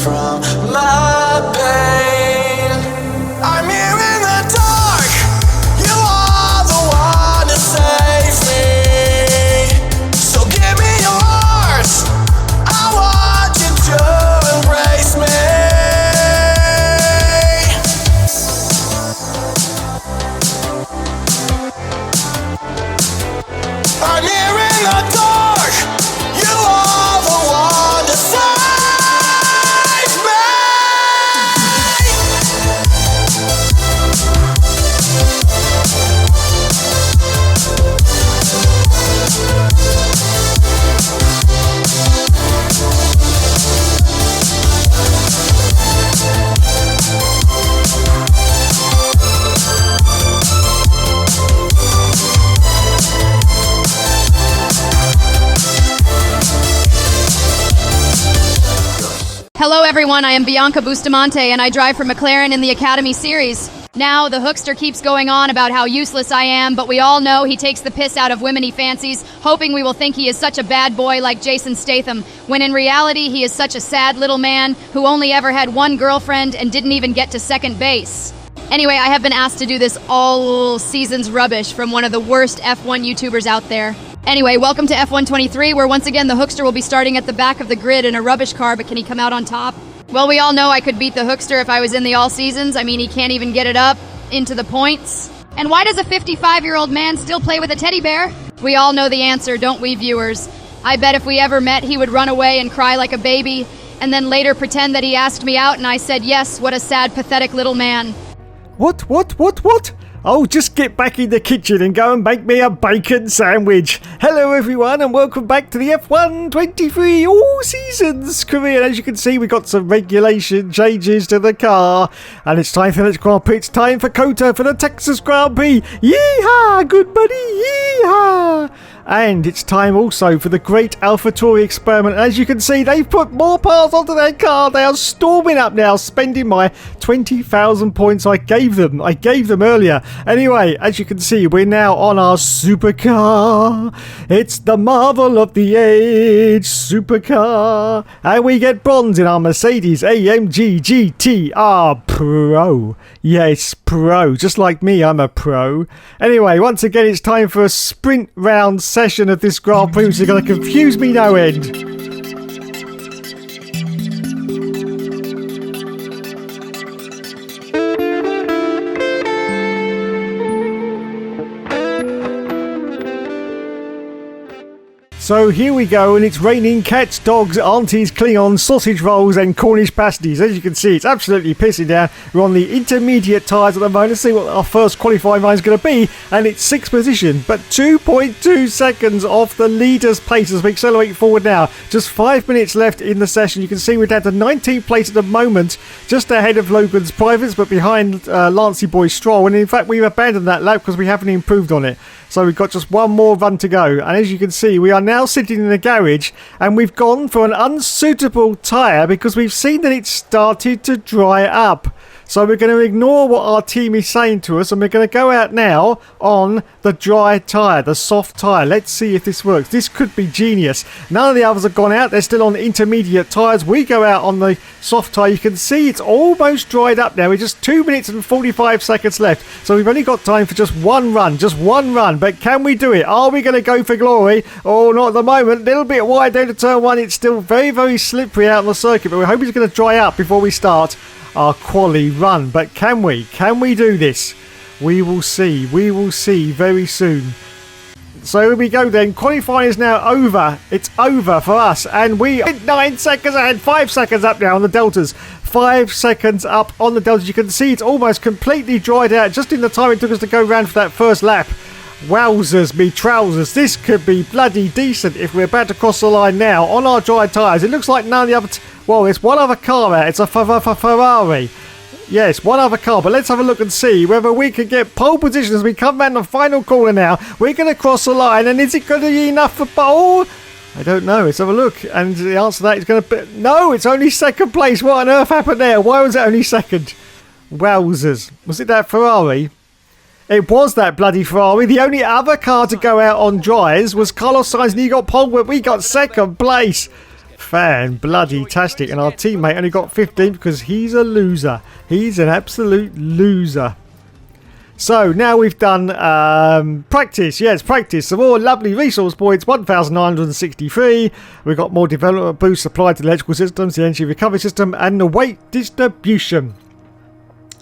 from my pain. I'm here in the dark. You are the one to save me. So give me your heart. I want you to embrace me. I'm here in the dark. You are the one to save me. Hello everyone, I am Bianca Bustamante and I drive for McLaren in the Academy Series. Now, the hookster keeps going on about how useless I am, but we all know he takes the piss out of women he fancies, hoping we will think he is such a bad boy like Jason Statham, when in reality he is such a sad little man who only ever had one girlfriend and didn't even get to second base. Anyway, I have been asked to do this all season's rubbish from one of the worst F1 YouTubers out there. Anyway, welcome to F1 23, where once again the hookster will be starting at the back of the grid in a rubbish car, but can he come out on top? Well, we all know I could beat the hookster if I was in the all seasons. I mean, he can't even get it up into the points. And why does a 55-year-old man still play with a teddy bear? We all know the answer, don't we, viewers? I bet if we ever met, he would run away and cry like a baby, and then later pretend that he asked me out and I said yes. What a sad, pathetic little man. What? Oh, just get back in the kitchen and go and make me a bacon sandwich. Hello everyone and welcome back to the F1 23 All Seasons career. As you can see, we got some regulation changes to the car. And it's time for the next Grand Prix. It's time for Cota for the Texas Grand Prix. Yeehaw, good buddy, yeehaw. And it's time also for the great AlphaTauri experiment. As you can see, they've put more parts onto their car. They are storming up now, spending my 20,000 points I gave them earlier. Anyway, as you can see, we're now on our supercar. It's the marvel of the age, supercar. And we get bronze in our Mercedes AMG GTR Pro. Yes, Pro. Just like me, I'm a pro. Anyway, once again, it's time for a sprint round session of this Grand Prix, which is going to confuse me no end. So here we go, and it's raining cats, dogs, aunties, Klingons, sausage rolls and Cornish pasties. As you can see, it's absolutely pissing down. We're on the intermediate tyres at the moment. Let's see what our first qualifying line is going to be. And it's 6th position, but 2.2 seconds off the leader's pace as we accelerate forward now. Just 5 minutes left in the session. You can see we're down to 19th place at the moment, just ahead of Logan's Privates, but behind Lancey Boy Stroll. And in fact, we've abandoned that lap because we haven't improved on it. So we've got just one more run to go. And as you can see, we are now sitting in the garage and we've gone for an unsuitable tyre because we've seen that it's started to dry up. So we're going to ignore what our team is saying to us and we're going to go out now on the dry tyre, the soft tyre. Let's see if this works. This could be genius. None of the others have gone out. They're still on the intermediate tyres. We go out on the soft tyre. You can see it's almost dried up now. We're just 2 minutes and 45 seconds left. So we've only got time for just one run. But can we do it? Are we going to go for glory? Oh, not at the moment. A little bit wide down to turn one. It's still very, very slippery out on the circuit, but we're hoping it's going to dry up before we start our quali run. But can we do this? We will see very soon. So here we go then. Qualifying is now over. It's over for us, and we are 9 seconds ahead, 5 seconds up now on the deltas. 5 seconds up on the deltas. You can see it's almost completely dried out just in the time it took us to go round for that first lap. Wowzers me trousers, this could be bloody decent if we're about to cross the line now on our dry tyres. It looks like none of the other well, it's one other car out. It's a Ferrari. Yes, one other car, but let's have a look and see whether we can get pole position as we come round the final corner now. We're going to cross the line, and is it going to be enough for pole? I don't know. Let's have a look. And the answer to that is going to be no, it's only second place. What on earth happened there? Why was it only second? Wowzers. Was it that Ferrari? It was that bloody Ferrari. The only other car to go out on dries was Carlos Sainz, and he got pole, but we got second place. Fan-bloody-tastic. And our teammate only got 15 because he's a loser. He's an absolute loser. So now we've done practice. Yes, practice. Some more lovely resource points. 1,963. We've got more development boosts applied to the electrical systems, the energy recovery system, and the weight distribution.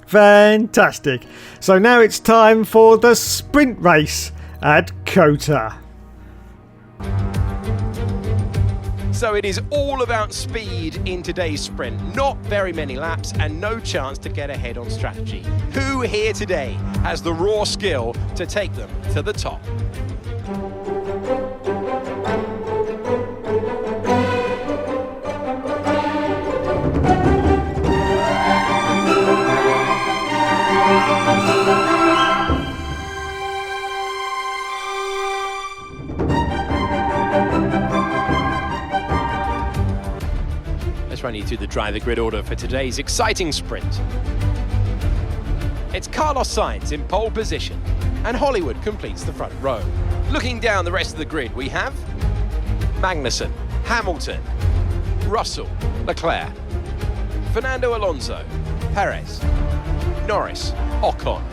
Fantastic. So now it's time for the sprint race at Cota. So it is all about speed in today's sprint. Not very many laps and no chance to get ahead on strategy. Who here today has the raw skill to take them to the top? Let's run you through the driver grid order for today's exciting sprint. It's Carlos Sainz in pole position, and Hollywood completes the front row. Looking down the rest of the grid, we have Magnussen, Hamilton, Russell, Leclerc, Fernando Alonso, Perez, Norris, Ocon,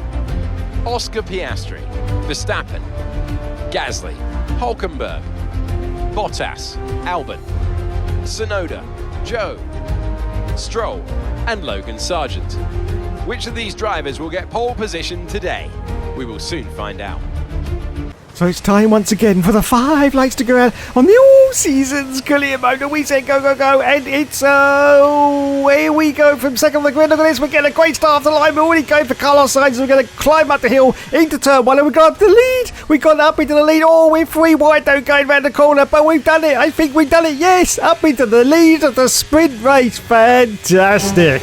Oscar Piastri, Verstappen, Gasly, Hulkenberg, Bottas, Albon, Tsunoda, Joe, Stroll, and Logan Sargent. Which of these drivers will get pole position today? We will soon find out. So it's time once again for the 5 lights to go out on the all-seasons career mode. And we say go, go, go. And it's, here we go from second on the grid. Look at this. We're getting a great start off the line. We're already going for Carlos Sainz. We're going to climb up the hill into turn 1. And we've got up the lead. We've gone up into the lead. Oh, we're 3 wide though going round the corner. But we've done it. I think we've done it. Yes, up into the lead of the sprint race. Fantastic.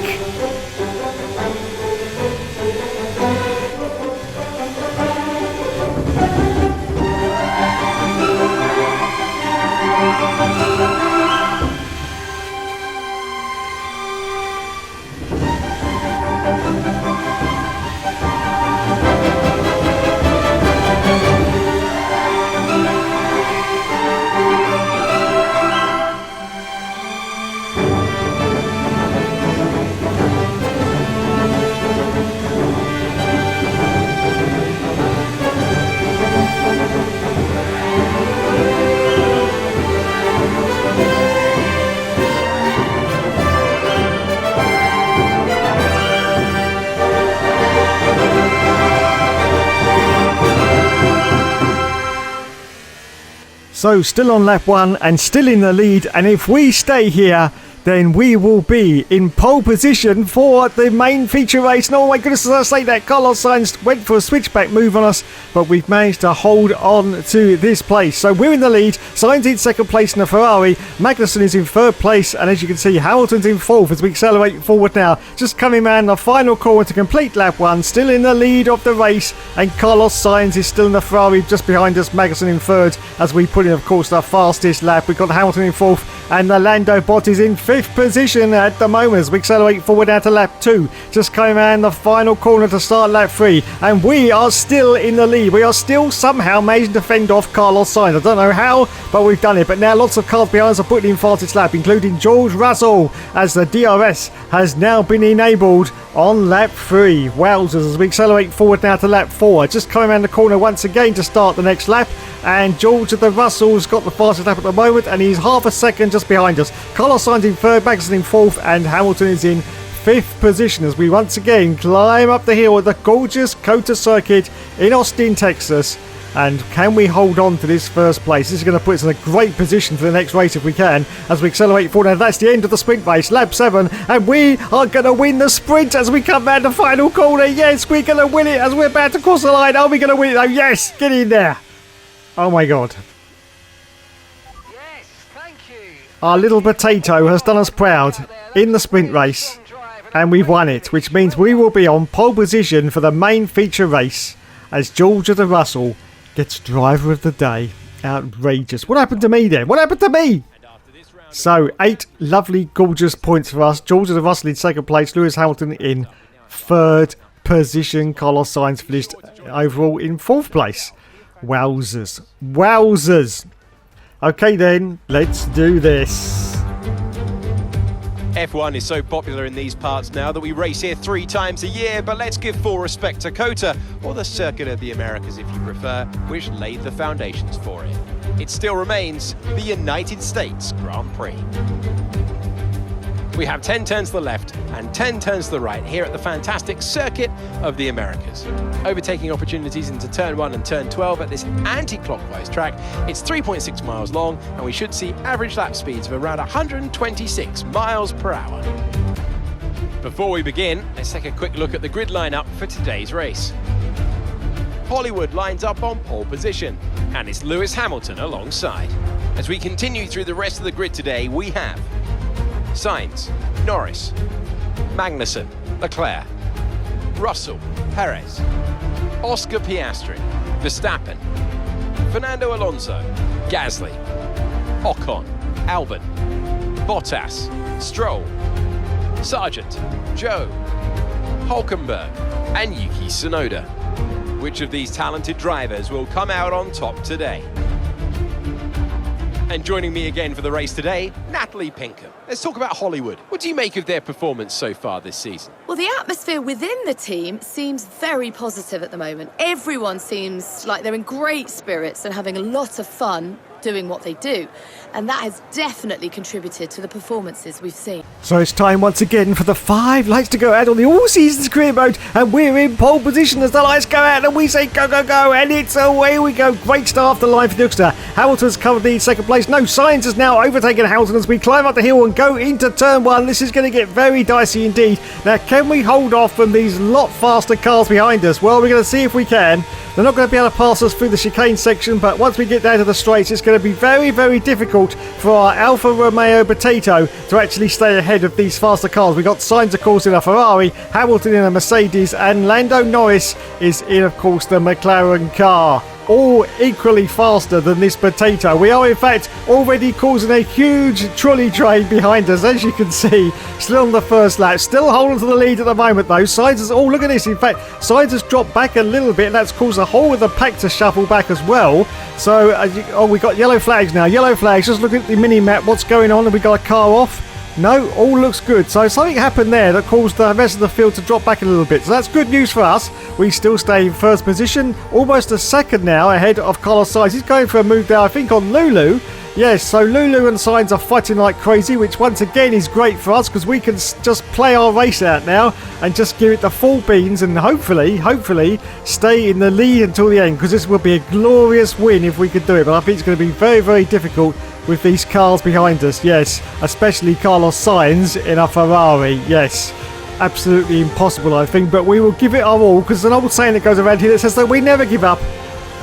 So still on lap 1 and still in the lead, and if we stay here then we will be in pole position for the main feature race. And oh my goodness, as I say that, Carlos Sainz went for a switchback move on us, but we've managed to hold on to this place. So we're in the lead. Sainz in second place in the Ferrari. Magnussen is in third place, and as you can see, Hamilton's in fourth as we accelerate forward now. Just coming around the final corner to complete lap 1, still in the lead of the race, and Carlos Sainz is still in the Ferrari just behind us. Magnussen in third as we put in, of course, the fastest lap. We've got Hamilton in fourth, and the Lando bot is in fifth position at the moment as we accelerate forward out to lap 2. Just coming around the final corner to start lap 3, and we are still in the lead. We are still somehow managing to fend off Carlos Sainz. I don't know how, but we've done it. But now lots of cars behind us are putting in fastest lap, including George Russell, as the DRS has now been enabled on lap 3. Wowzers, as we accelerate forward now to lap 4. Just coming around the corner once again to start the next lap, and George of the Russell's got the fastest lap at the moment, and he's half a second just behind us. Carlos Sainz in third, Magnussen in fourth, and Hamilton is in fifth position as we once again climb up the hill at the gorgeous Cota circuit in Austin, Texas. And can we hold on to this first place? This is going to put us in a great position for the next race if we can, as we accelerate forward. And that's the end of the sprint race, lap 7, and we are going to win the sprint as we come round the final corner. Yes, we're going to win it as we're about to cross the line. Are we going to win it though? Yes, get in there. Oh my god. Yes, thank you. Our little potato has done us proud in the sprint race, and we've won it, which means we will be on pole position for the main feature race as George of the Russell gets driver of the day. Outrageous. What happened to me then? What happened to me? So 8 lovely gorgeous points for us. George of the Russell in second place, Lewis Hamilton in third position, Carlos Sainz finished overall in fourth place. Wowzers. Wowzers. Okay then, let's do this. F1 is so popular in these parts now that we race here 3 times a year, but let's give full respect to Cota, or the Circuit of the Americas if you prefer, which laid the foundations for it. It still remains the United States Grand Prix. We have 10 turns to the left and 10 turns to the right here at the fantastic Circuit of the Americas. Overtaking opportunities into turn 1 and turn 12 at this anti-clockwise track. It's 3.6 miles long and we should see average lap speeds of around 126 miles per hour. Before we begin, let's take a quick look at the grid lineup for today's race. Hollywood lines up on pole position, and it's Lewis Hamilton alongside. As we continue through the rest of the grid today, we have Sainz, Norris, Magnussen, Leclerc, Russell, Perez, Oscar Piastri, Verstappen, Fernando Alonso, Gasly, Ocon, Albon, Bottas, Stroll, Sargent, Joe, Hulkenberg, and Yuki Tsunoda. Which of these talented drivers will come out on top today? And joining me again for the race today, Natalie Pinkham. Let's talk about Hollywood. What do you make of their performance so far this season? Well, the atmosphere within the team seems very positive at the moment. Everyone seems like they're in great spirits and having a lot of fun doing what they do. And that has definitely contributed to the performances we've seen. So it's time once again for the 5 lights to go out on the all-seasons career mode, and we're in pole position as the lights go out and we say go, go, go, and it's away we go. Great start off the line for the Youngster. Hamilton's currently in second place. No, Sainz has now overtaken Hamilton as we climb up the hill and go into turn 1. This is going to get very dicey indeed. Now, can we hold off from these lot faster cars behind us? Well, we're going to see if we can. They're not going to be able to pass us through the chicane section, but once we get down to the straights, it's going to be very, very difficult for our Alfa Romeo Potato to actually stay ahead of these faster cars. We got Sainz, of course, in a Ferrari, Hamilton in a Mercedes, and Lando Norris is in, of course, the McLaren car. All equally faster than this Potato. We are in fact already causing a huge trolley train behind us, as you can see. Still on the first lap, still holding to the lead at the moment though. Sainz has, oh look at this, in fact Sainz has dropped back a little bit, and that's caused the whole of the pack to shuffle back as well. So we got yellow flags now, yellow flags. Just look at the mini map, what's going on. Have we got a car off? No, all looks good. So something happened there that caused the rest of the field to drop back a little bit. So that's good news for us. We still stay in first position, almost a second now ahead of Carlos Sainz. He's going for a move there, I think, on Lulu. Yes, so Lulu and Sainz are fighting like crazy, which once again is great for us because we can just play our race out now and just give it the full beans and hopefully stay in the lead until the end, because this will be a glorious win if we could do it. But I think it's going to be very, very difficult with these cars behind us. Yes, especially Carlos Sainz in a Ferrari. Yes, absolutely impossible, I think, but we will give it our all, because there's an old saying that goes around here that says that we never give up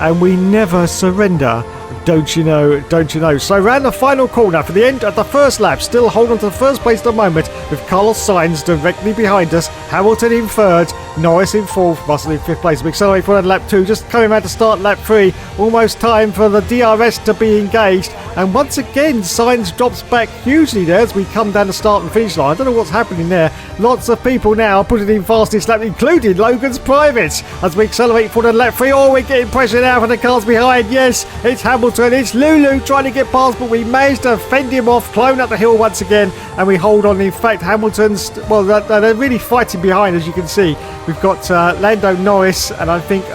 and we never surrender. Don't you know, don't you know? So round the final corner for the end of the first lap, still holding to the first place at the moment with Carlos Sainz directly behind us, Hamilton in third, Norris in fourth, Russell in fifth place. We accelerate for lap 2, just coming out to start lap 3, almost time for the DRS to be engaged, and once again Sainz drops back hugely there as we come down the start and finish line. I don't know what's happening there. Lots of people now putting in fastest lap, including Logan's Privates, as we accelerate for the lap 3. Oh, we're getting pressure now from the cars behind. Yes, it's Hamilton, it's Lulu trying to get past, but we managed to fend him off, climbing up the hill once again, and we hold on. In fact, Hamilton's, well, they're really fighting behind, as you can see. We've got Lando Norris and I think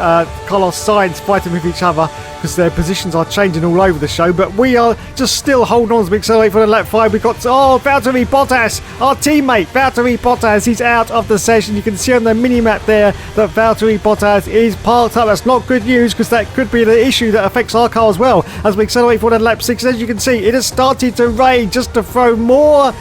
Carlos Sainz fighting with each other because their positions are changing all over the show, but we are just still holding on as we accelerate for the lap 5. We've got, Valtteri Bottas, our teammate Valtteri Bottas, he's out of the session. You can see on the mini-map there that Valtteri Bottas is parked up. That's not good news, because that could be the issue that affects our car as well as we accelerate for the lap 6. As you can see, it has started to rain just to throw more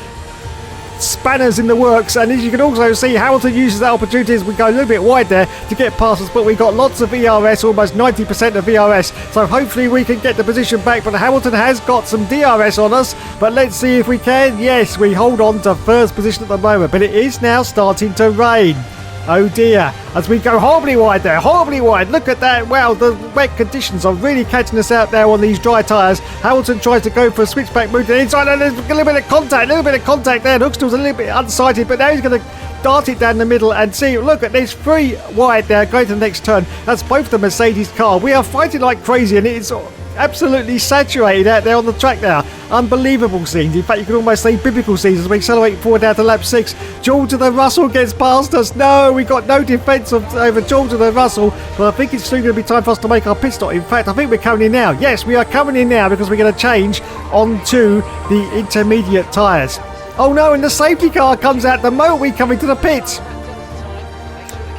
spanners in the works, and as you can also see, Hamilton uses that opportunity as we go a little bit wide there to get past us, but we got lots of ERS, almost 90% of ERS, so hopefully we can get the position back. But Hamilton has got some DRS on us, but let's see if we can. Yes, we hold on to first position at the moment, but it is now starting to rain. Oh dear, as we go horribly wide there, horribly wide. Look at that. Wow, the wet conditions are really catching us out there on these dry tyres. Hamilton tries to go for a switchback move to the inside, and there's a little bit of contact there. Hookster was a little bit unsighted, but now he's going to dart it down the middle and see. Look at this, 3 wide there, going to the next turn. That's both the Mercedes car. We are fighting like crazy, and it's absolutely saturated out there on the track now. Unbelievable scenes. In fact, you could almost say biblical scenes as we accelerate forward down to lap 6. George and the Russell gets past us. No, we got no defence over George and the Russell, but I think it's soon going to be time for us to make our pit stop. In fact, I think we're coming in now. Yes, we are coming in now because we're going to change onto the intermediate tyres. Oh no, and the safety car comes out the moment we come into the pits.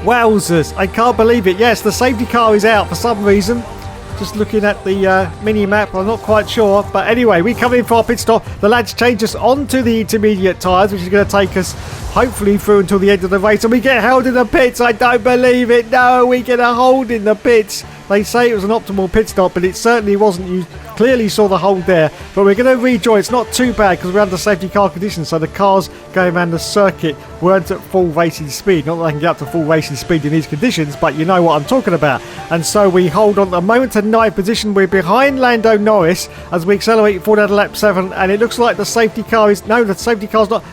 Wowzers, I can't believe it. Yes, the safety car is out for some reason. Just looking at the mini-map, I'm not quite sure. But anyway, we come in for our pit stop. The lads change us onto the intermediate tyres, which is going to take us hopefully through until the end of the race. And we get held in the pits. I don't believe it. No, we get a hold in the pits. They say it was an optimal pit stop, but it certainly wasn't. You clearly saw the hold there. But we're going to rejoin. It's not too bad because we're under safety car conditions. So the cars going around the circuit weren't at full racing speed. Not that I can get up to full racing speed in these conditions, but you know what I'm talking about. And so we hold on at the moment to 9th position. We're behind Lando Norris as we accelerate forward out of lap 7. And it looks like the safety car is... No, the safety car's not...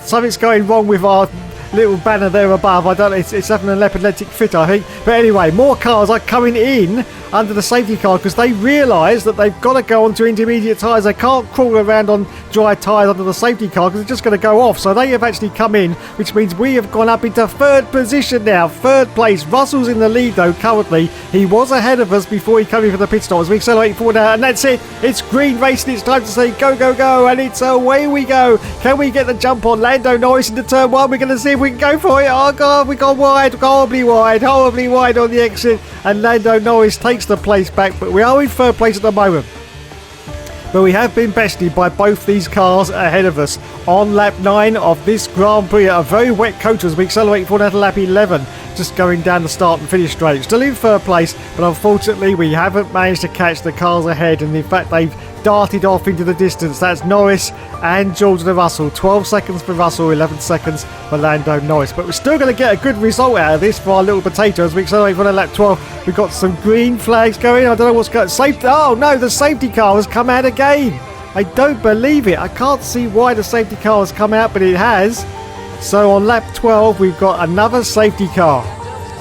something's going wrong with our little banner there above. I don't know, it's having an epileptic fit, I think. But anyway, more cars are coming in under the safety car because they realise that they've got to go onto intermediate tyres. They can't crawl around on dry tyres under the safety car because it's just going to go off. So they have actually come in, which means we have gone up into 3rd position now. 3rd place. Russell's in the lead though currently. He was ahead of us before he came in for the pit stop as we accelerate forward now. And that's it. It's green racing. It's time to say go, go, go. And it's away we go. Can we get the jump on Lando Norris into turn 1? We're going to see if we can go for it. Oh God, we got wide, horribly wide on the exit. And Lando Norris takes the place back, but we are in 3rd place at the moment. But we have been bested by both these cars ahead of us on lap 9 of this Grand Prix at a very wet Cota as we accelerate forward out to lap 11, just going down the start and finish straight. Still in 3rd place, but unfortunately we haven't managed to catch the cars ahead, and in fact they've darted off into the distance. That's Norris and George the Russell. 12 seconds for Russell, 11 seconds for Lando Norris. But we're still going to get a good result out of this for our little potato as we accelerate for the lap 12. We've got some green flags going. I don't know what's going on. Oh no, the safety car has come out again. I don't believe it. I can't see why the safety car has come out, but it has. So on lap 12, we've got another safety car.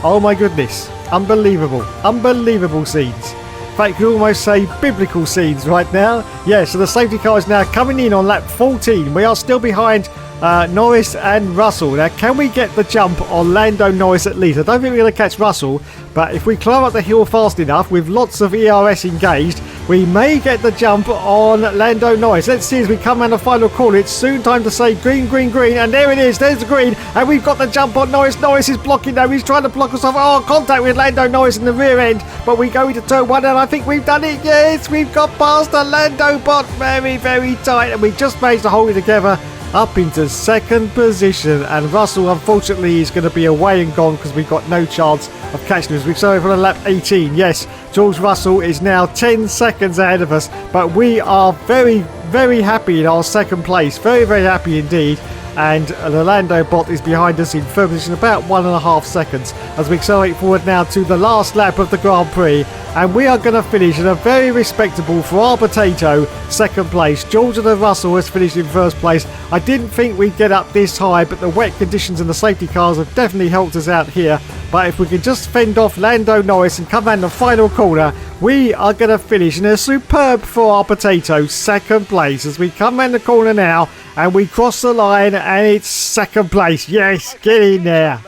Oh my goodness. Unbelievable. Unbelievable scenes. In fact, you could almost say biblical scenes right now. Yeah, so the safety car is now coming in on lap 14. We are still behind Norris and Russell. Now, can we get the jump on Lando Norris at least? I don't think we're going to catch Russell, but if we climb up the hill fast enough with lots of ERS engaged, we may get the jump on Lando Norris. Let's see as we come around the final corner. It's soon time to say green, green, green, and there it is. There's the green, and we've got the jump on Norris. Norris is blocking now. He's trying to block us off. Oh, contact with Lando Norris in the rear end, but we go into turn 1, and I think we've done it. Yes, we've got past the Lando bot very, very tight, and we just managed to hold it together up into 2nd position. And Russell, unfortunately, is going to be away and gone because we've got no chance of catching us. We've started from lap 18. Yes, George Russell is now 10 seconds ahead of us, but we are very, very happy in our 2nd place. Very, very happy indeed. And the Lando bot is behind us in 3rd position, about 1.5 seconds, as we accelerate forward now to the last lap of the Grand Prix. And we are going to finish in a very respectable, for our potato, 2nd place. George and the Russell has finished in 1st place. I didn't think we'd get up this high, but the wet conditions and the safety cars have definitely helped us out here. But if we can just fend off Lando Norris and come around the final corner, we are going to finish in a superb, for our potato, 2nd place. As we come around the corner now and we cross the line, and it's 2nd place. Yes, get in there.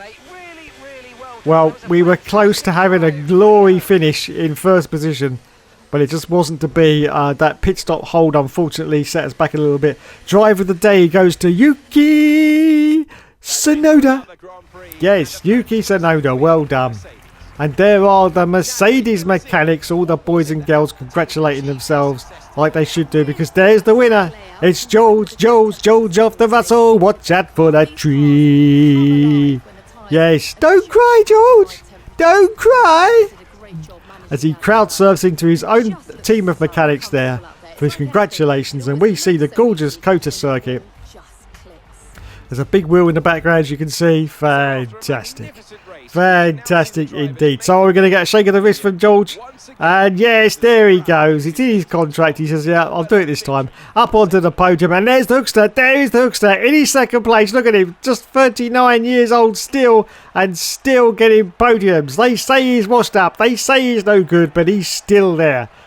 Well, we were close to having a glory finish in 1st position, but it just wasn't to be. That pit stop hold unfortunately set us back a little bit. Driver of the day goes to Yuki Tsunoda. Yes, Yuki Tsunoda, well done. And there are the Mercedes mechanics, all the boys and girls congratulating themselves like they should do, because there's the winner. It's George of the Russell. Watch out for that tree. Yes, don't cry, George. Don't cry. As he crowd surfs into his own team of mechanics there for his congratulations, and we see the gorgeous Cota circuit. There's a big wheel in the background, as you can see. Fantastic. Fantastic indeed. So we're going to get a shake of the wrist from George. And yes, there he goes. It's in his contract. He says, yeah, I'll do it this time. Up onto the podium. And there's the Hookster. There is the Hookster in his 2nd place. Look at him. Just 39 years old still. And still getting podiums. They say he's washed up. They say he's no good. But he's still there.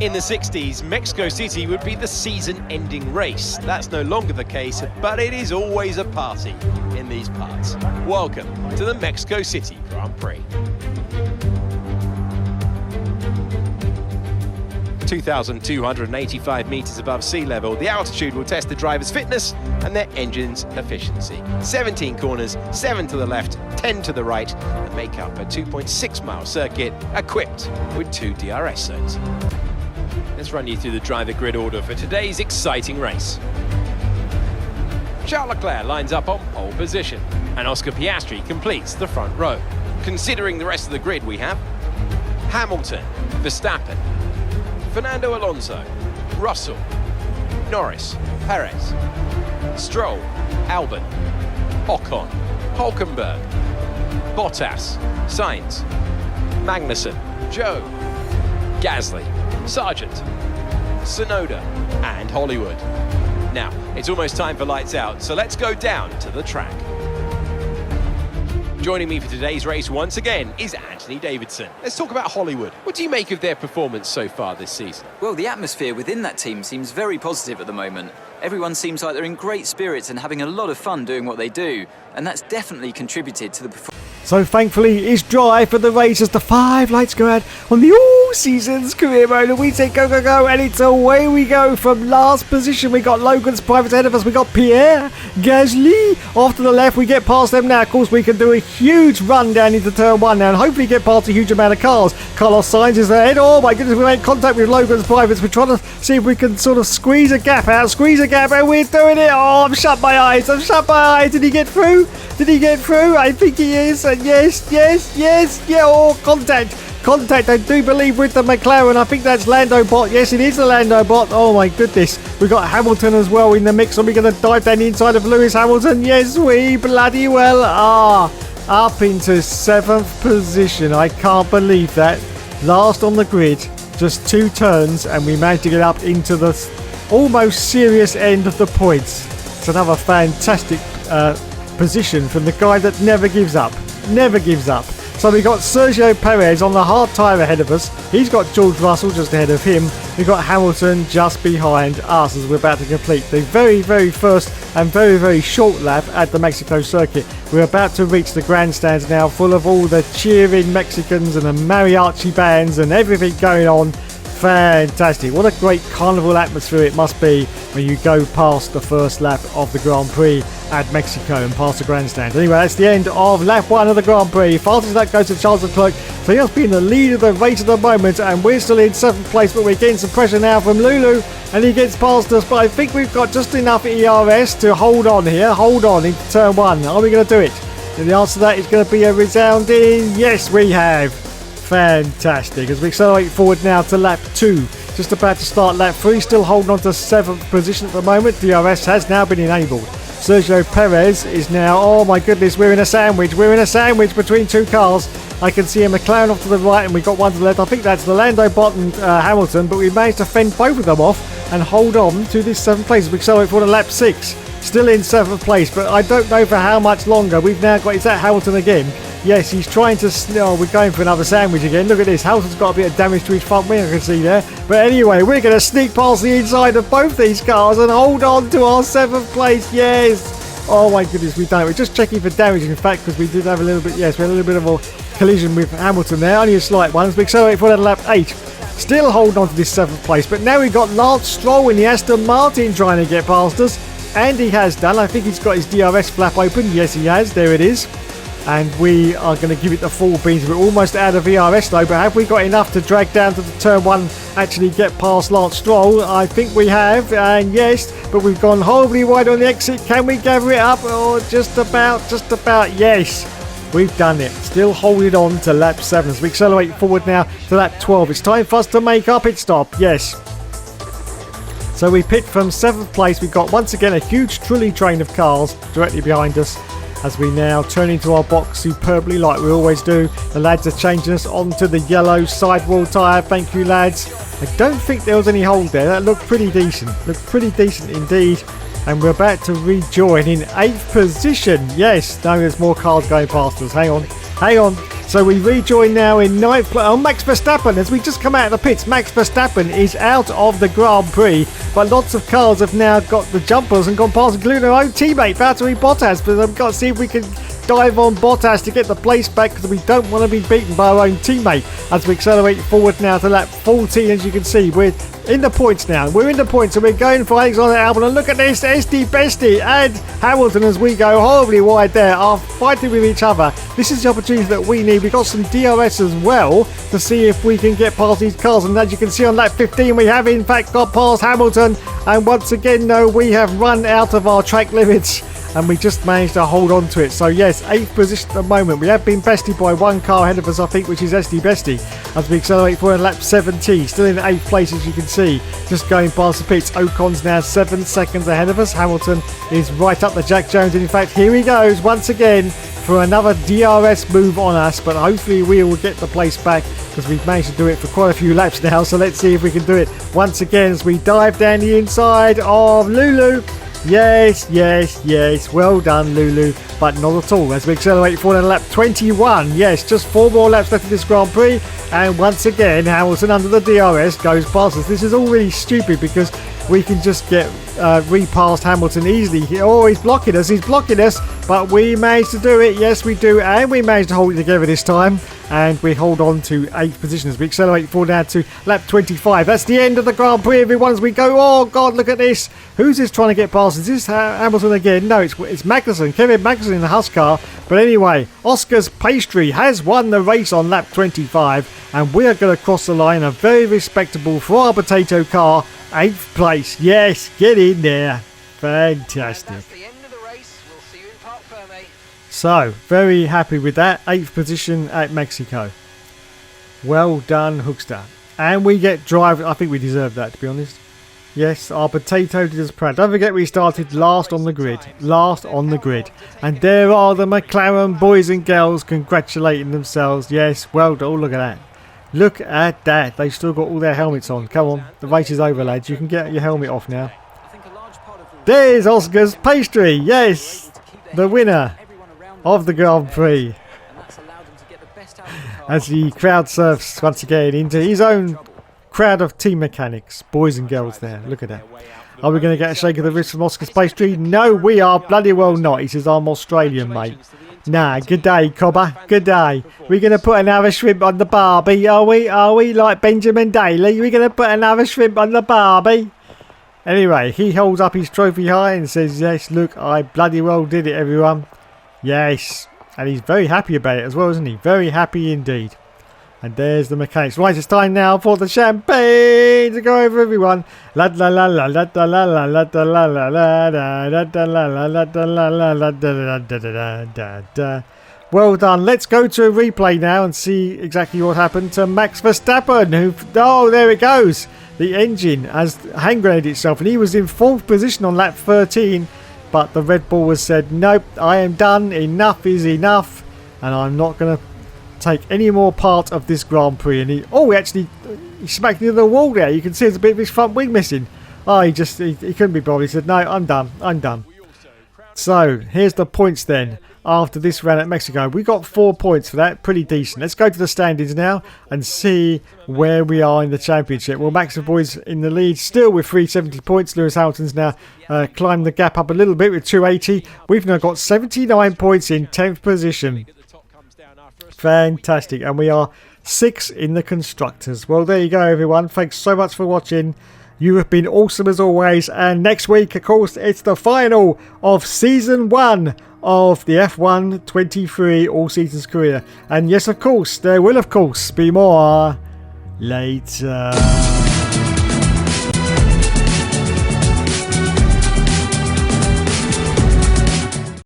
In the 60s, Mexico City would be the season-ending race. That's no longer the case, but it is always a party in these parts. Welcome to the Mexico City Grand Prix. 2,285 metres above sea level, the altitude will test the driver's fitness and their engine's efficiency. 17 corners, 7 to the left, 10 to the right, and make up a 2.6-mile circuit equipped with 2 DRS zones. Let's run you through the driver grid order for today's exciting race. Charles Leclerc lines up on pole position, and Oscar Piastri completes the front row. Considering the rest of the grid, we have Hamilton, Verstappen, Fernando Alonso, Russell, Norris, Perez, Stroll, Albon, Ocon, Hulkenberg, Bottas, Sainz, Magnussen, Joe, Gasly, Sargent, Tsunoda and Hollywood. Now, it's almost time for lights out, so let's go down to the track. Joining me for today's race once again is Anthony Davidson. Let's talk about Hollywood. What do you make of their performance so far this season? Well, the atmosphere within that team seems very positive at the moment. Everyone seems like they're in great spirits and having a lot of fun doing what they do, and that's definitely contributed to the performance. So thankfully it's dry for the race as the 5 lights go out on the All Seasons career mode, and we say go, go, go, and it's away we go. From last position we got Logan's Private ahead of us, we got Pierre Gasly off to the left. We get past them now. Of course we can do a huge run down into turn 1 now and hopefully get past a huge amount of cars. Carlos Sainz is ahead. Oh my goodness, we made contact with Logan's Privates. We're trying to see if we can sort of squeeze a gap out, and we're doing it. Oh, I've shut my eyes. Did he get through? I think he is. And yes. Yeah, oh, contact. I do believe with the McLaren. I think that's Lando Bot. Yes, it is the Lando Bot. Oh my goodness. We got Hamilton as well in the mix. Are we going to dive down the inside of Lewis Hamilton? Yes, we bloody well are. Up into 7th position. I can't believe that. Last on the grid. Just 2 turns and we managed to get up into the almost serious end of the points. It's another fantastic position from the guy that never gives up. So we got Sergio Perez on the hard tyre ahead of us. He's got George Russell just ahead of him. We've got Hamilton just behind us as we're about to complete the very, very first and very, very short lap at the Mexico circuit. We're about to reach the grandstands now, full of all the cheering Mexicans and the mariachi bands and everything going on. Fantastic. What a great carnival atmosphere it must be when you go past the first lap of the Grand Prix at Mexico and past the grandstand. Anyway, that's the end of lap 1 of the Grand Prix. Fastest lap goes to Charles Leclerc. So he must be in the lead of the race at the moment, and we're still in 7th place, but we're getting some pressure now from Lulu, and he gets past us, but I think we've got just enough ERS to hold on here. Hold on into turn 1. Are we going to do it? And the answer to that is going to be a resounding yes, we have. Fantastic. As we accelerate forward now to lap 2, just about to start lap 3, still holding on to 7th position at the moment. DRS has now been enabled. Sergio Perez is now, oh my goodness, we're in a sandwich between 2 cars. I can see a McLaren off to the right and we've got one to the left. I think that's the Lando Bot and Hamilton, but we managed to fend both of them off and hold on to this 7th place. We accelerate forward to lap 6, still in 7th place, but I don't know for how much longer. We've now got, is that Hamilton again? Yes, he's trying to... Oh, we're going for another sandwich again. Look at this. Hamilton's got a bit of damage to his front wing, I can see there. But anyway, we're going to sneak past the inside of both these cars and hold on to our 7th place. Yes. Oh, my goodness, we've done it. We're just checking for damage, in fact, because we did have a little bit... Yes, we had a little bit of a collision with Hamilton there. Only a slight one. We accelerate forward to lap 8. Still holding on to this 7th place. But now we've got Lance Stroll in the Aston Martin trying to get past us. And he has done. I think he's got his DRS flap open. Yes, he has. There it is. And we are going to give it the full beans. We're almost out of ERS though, but have we got enough to drag down to the turn 1, actually get past Lance Stroll? I think we have, and yes, but we've gone horribly wide on the exit. Can we gather it up? Oh, just about, yes. We've done it. Still holding on to lap 7 as we accelerate forward now to lap 12. It's time for us to make our pit stop, yes. So we pit from 7th place. We've got once again a huge trolley train of cars directly behind us as we now turn into our box superbly like we always do. The lads are changing us onto the yellow sidewall tyre. Thank you, lads. I don't think there was any hold there. That looked pretty decent. Indeed. And we're about to rejoin in 8th position. Yes, no, there's more cars going past us. Hang on. Hang on. So we rejoin now in 9th place. Oh, Max Verstappen, as we just come out of the pits, Max Verstappen is out of the Grand Prix, but lots of cars have now got the jumpers and gone past, including their own teammate, Valtteri Bottas. But I've got to see if we can dive on Bottas to get the place back, because we don't want to be beaten by our own teammate. As we accelerate forward now to lap 14, as you can see, we're in the points now. We're in the points, and we're going for Alexander Albon. And look at this, SD Bestie and Hamilton, as we go horribly wide there, are fighting with each other. This is the opportunity that we need. We've got some DRS as well to see if we can get past these cars. And as you can see on lap 15, we have in fact got past Hamilton. And once again, though, we have run out of our track limits, and we just managed to hold on to it. So yes, 8th position at the moment. We have been bested by one car ahead of us, I think, which is SD Bestie, as we accelerate forward lap 17. Still in 8th place, as you can see, just going past the pits. Ocon's now 7 seconds ahead of us. Hamilton is right up the Jack Jones, and in fact, here he goes once again for another DRS move on us, but hopefully we will get the place back, because we've managed to do it for quite a few laps now. So let's see if we can do it once again as we dive down the inside of Lulu. Yes, yes, yes. Well done, Lulu. But not at all. As we accelerate forward on lap 21. Yes, just 4 more laps left of this Grand Prix. And once again, Hamilton under the DRS goes past us. This is all really stupid, because we can just get repast Hamilton easily. He's blocking us. He's blocking us. But we managed to do it. Yes, we do. And we managed to hold it together this time. And we hold on to 8th position as we accelerate forward now to lap 25. That's the end of the Grand Prix, everyone, as we go. Oh, God, look at this. Who's this trying to get past? Is this Hamilton again? No, it's Magnussen. Kevin Magnussen in the Husk car. But anyway, Oscar's Pastry has won the race on lap 25. And we are going to cross the line. A very respectable, for our potato car, 8th place. Yes, get in there. Fantastic. So, very happy with that. 8th position at Mexico. Well done, Hookster. And we get drive. I think we deserve that, to be honest. Yes, our potato did us proud. Don't forget, we started last on the grid. Last on the grid. And there are the McLaren boys and girls congratulating themselves. Yes, well done. Oh, look at that. Look at that. They've still got all their helmets on. Come on. The race is over, lads. You can get your helmet off now. There's Oscar's Pastry. Yes, the winner of the Grand Prix, as the crowd surfs once again into his own crowd of team mechanics, boys and girls there. Look at that. Are we going to get a shake of the wrist from Oscar's Pastry? No, we are bloody well not. He says, I'm Australian, mate. Nah, good day, Cobber. Good day. We're going to put another shrimp on the barbie, are we? Are we, like Benjamin Daly? We're going to put another shrimp on the barbie. Anyway, he holds up his trophy high and says, yes, look, I bloody well did it, everyone. Yes, and he's very happy about it as well, isn't he? Very happy indeed. And there's the mechanics. Right, it's time now for the champagne to go over, everyone. La la la la la la la la la la la la la la la la la la la la. Well done. Let's go to a replay now and see exactly what happened to Max Verstappen. Oh, there it goes. The engine has hand grenaded itself, and he was in 4th position on lap 13. But the Red Bull has said, nope, I am done. Enough is enough. And I'm not going to take any more part of this Grand Prix. And he smacked into the wall there. You can see there's a bit of his front wing missing. Oh, he couldn't be bothered. He said, no, I'm done. I'm done. So, here's the points then. After this round at Mexico, we got 4 points for that. Pretty decent. Let's go to the standings now and see where we are in the championship. Well, Max and boys in the lead still with 370 points. Lewis Hamilton's now climbed the gap up a little bit with 280. We've now got 79 points in 10th position. Fantastic. And we are 6th in the constructors. Well, there you go, everyone. Thanks so much for watching. You have been awesome as always. And next week, of course, it's the final of Season 1 of the F1 23 All Seasons career. And yes, of course, there will, of course, be more later.